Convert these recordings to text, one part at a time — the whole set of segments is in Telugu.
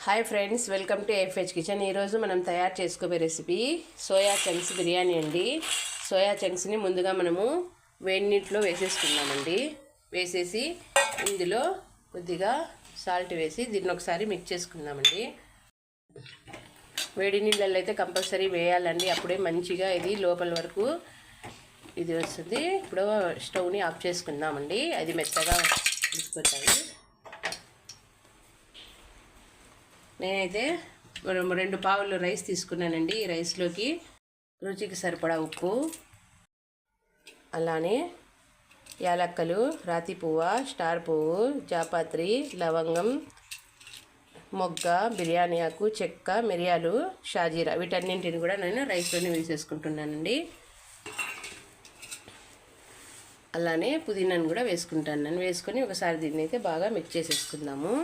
Hi friends, welcome to FH kitchen. ఈరోజు మనం తయారు చేసుకోబోయే రెసిపీ సోయా చంక్స్ బిర్యానీ అండి. సోయా చంక్స్ని ముందుగా మనము వేడి నీటిలో వేసేసుకుందామండి. వేసేసి ఇందులో కొద్దిగా సాల్ట్ వేసి దీన్ని ఒకసారి మిక్స్ చేసుకుందామండి. వేడి నీళ్ళల్లో అయితే కంపల్సరీ వేయాలండి, అప్పుడే మంచిగా ఇది లోపల వరకు ఇది వస్తుంది. ఇప్పుడు స్టవ్ని ఆఫ్ చేసుకుందామండి, అది మెత్తగా ఉడికిపోతాయి. నేనైతే 2 పావులు రైస్ తీసుకున్నానండి. ఈ రైస్లోకి రుచికి సరిపడా ఉప్పు, అలానే యాలక్కలు, రాతి పువ్వు, స్టార్ పువ్వు, జాపత్రి, లవంగం, మొగ్గ, బిర్యానీ ఆకు, చెక్క, మిరియాలు, షాజీరా, వీటన్నింటిని కూడా నేను రైస్లోనే వేసేసుకుంటున్నానండి. అలానే పుదీనాను కూడా వేసుకుంటాను. వేసుకొని ఒకసారి దీన్ని అయితే బాగా మిక్స్ చేసేసుకుందాము.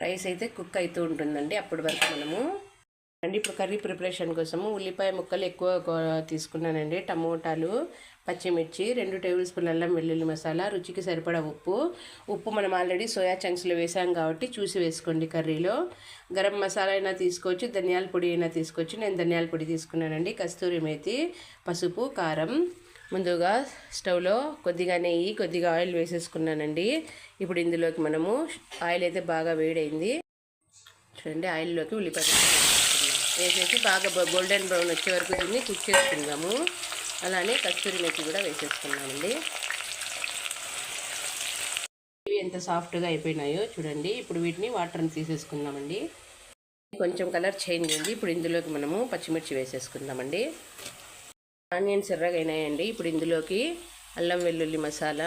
రైస్ అయితే కుక్ అవుతూ ఉంటుందండి, అప్పటి వరకు మనము ఇప్పుడు కర్రీ ప్రిపరేషన్ కోసము ఉల్లిపాయ ముక్కలు ఎక్కువ తీసుకున్నానండి. టమోటాలు, పచ్చిమిర్చి, 2 టేబుల్ స్పూన్ల అల్లం వెల్లుల్లి మసాలా, రుచికి సరిపడా ఉప్పు మనం ఆల్రెడీ సోయా చంక్స్లో వేసాం కాబట్టి చూసి వేసుకోండి. కర్రీలో గరం మసాలా అయినా తీసుకోవచ్చు, ధనియాల పొడి అయినా తీసుకోవచ్చు. నేను ధనియాల పొడి తీసుకున్నానండి. కస్తూరి మేతి, పసుపు, కారం. ముందుగా స్టవ్లో కొద్దిగా నెయ్యి, కొద్దిగా ఆయిల్ వేసేసుకున్నానండి. ఇప్పుడు ఇందులోకి మనము ఆయిల్ అయితే బాగా వేడైంది చూడండి. ఆయిల్లోకి ఉల్లిపాయ వేసేసి బాగా గోల్డెన్ బ్రౌన్ వచ్చే వరకు దీన్ని కుక్ చేసుకుందాము. అలానే కస్తూరి మెతి కూడా వేసేసుకున్నామండి. ఇవి ఎంత సాఫ్ట్గా అయిపోయినాయో చూడండి. ఇప్పుడు వీటిని వాటర్ని తీసేసుకుందామండి. కొంచెం కలర్ చేంజ్ అయింది. ఇప్పుడు ఇందులోకి మనము పచ్చిమిర్చి వేసేసుకుందామండి. ఆనియన్స్ ఎర్రగా అయినాయండి. ఇప్పుడు ఇందులోకి అల్లం వెల్లుల్లి మసాలా,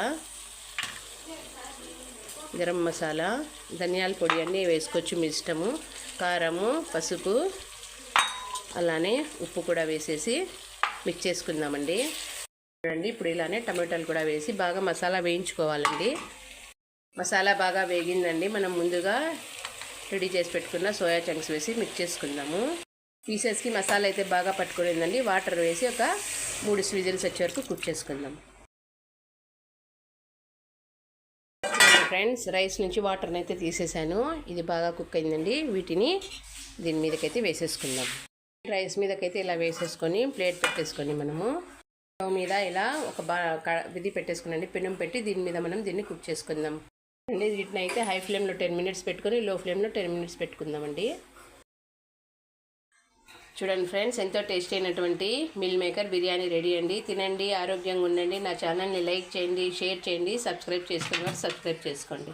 గరం మసాలా, ధనియాల పొడి అన్నీ వేసుకోవచ్చు మీ ఇష్టము, కారము, పసుపు, అలానే ఉప్పు కూడా వేసేసి మిక్స్ చేసుకుందామండి. చూడండి, ఇప్పుడు ఇలానే టమాటాలు కూడా వేసి బాగా మసాలా వేయించుకోవాలండి. మసాలా బాగా వేగిందండి. మనం ముందుగా రెడీ చేసి పెట్టుకున్న సోయా చంక్స్ వేసి మిక్స్ చేసుకుందాము. పీసెస్కి మసాలా అయితే బాగా పట్టుకునేదండి. వాటర్ వేసి ఒక 3 విజిల్స్ వచ్చే వరకు కుక్ చేసుకుందాం. ఫ్రెండ్స్, రైస్ నుంచి వాటర్ని అయితే తీసేసాను. ఇది బాగా కుక్ అయిందండి. వీటిని దీని మీదకైతే వేసేసుకుందాం. రైస్ మీదకైతే ఇలా వేసేసుకొని ప్లేట్ పెట్టేసుకొని మనము స్టవ్ మీద ఇలా ఒక ఇది పెట్టేసుకునండి, పెనం పెట్టి దీని మీద మనం దీన్ని కుక్ చేసుకుందాం అండి. వీటిని అయితే హై ఫ్లేమ్లో 10 మినిట్స్ పెట్టుకొని లో ఫ్లేమ్లో 10 మినిట్స్ పెట్టుకుందామండి. చూడండి ఫ్రెండ్స్, ఎంతో టేస్టీ అయినటువంటి మిల్ మేకర్ బిర్యానీ రెడీ అండి. తినండి, ఆరోగ్యంగా ఉండండి. నా ఛానల్ని లైక్ చేయండి, షేర్ చేయండి, సబ్స్క్రైబ్ చేసుకోండి.